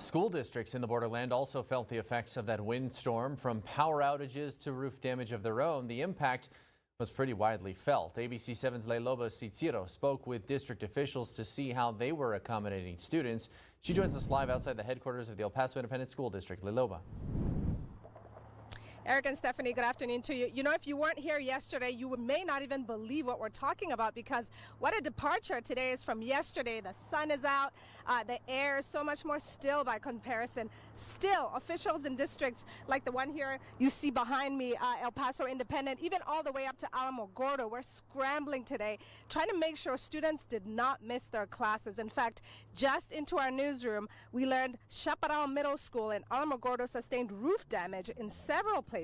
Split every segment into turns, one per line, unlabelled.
School districts in the Borderland also felt the effects of that windstorm, from power outages to roof damage of their own. The impact was pretty widely felt. ABC 7's Leiloba Ciciro spoke with district officials to see how they were accommodating students. She joins us live outside the headquarters of the El Paso Independent School District. Leiloba.
Eric and Stephanie, good afternoon to you. You know, if you weren't here yesterday, you may not even believe what we're talking about, because what a departure today is from yesterday. The sun is out. The air is so much more still by comparison. Still, officials in districts like the one here you see behind me, El Paso Independent, even all the way up to Alamogordo, we're scrambling today, trying to make sure students did not miss their classes. In fact, just into our newsroom, we learned Chaparral Middle School in Alamogordo sustained roof damage in several places.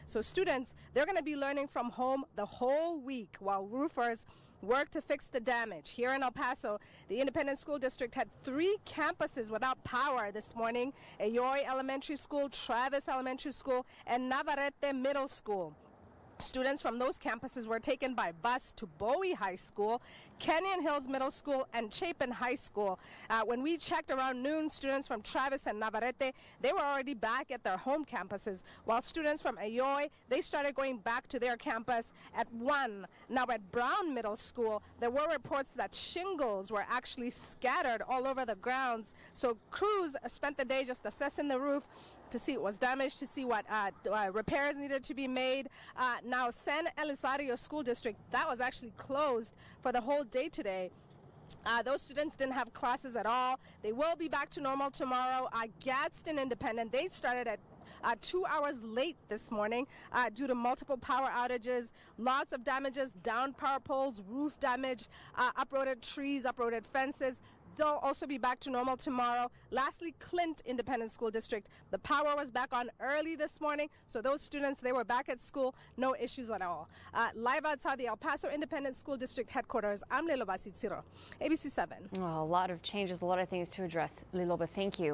So students, they're going to be learning from home the whole week while roofers work to fix the damage. Here in El Paso, the Independent School District had 3 campuses without power this morning: Ayoy Elementary School, Travis Elementary School, and Navarrete Middle School. Students from those campuses were taken by bus to Bowie High School, Canyon Hills Middle School, and Chapin High School. When we checked around noon, students from Travis and Navarrete, they were already back at their home campuses, while students from Ayoy, they started going back to their campus at 1. Now at Brown Middle School, there were reports that shingles were actually scattered all over the grounds. So crews spent the day just assessing the roof to see what was damaged, to see what repairs needed to be made. Now, San Elizario School District, that was actually closed for the whole day today. Those students didn't have classes at all. They will be back to normal tomorrow. Gadsden Independent, they started at 2 hours late this morning due to multiple power outages, lots of damages, downed power poles, roof damage, uprooted trees, uprooted fences. They'll also be back to normal tomorrow. Lastly, Clint Independent School District, the power was back on early this morning, so those students, they were back at school, no issues at all. Live outside the El Paso Independent School District headquarters, I'm Leiloba Ciciro, ABC 7.
Well, a lot of changes, a lot of things to address. Leiloba, thank you.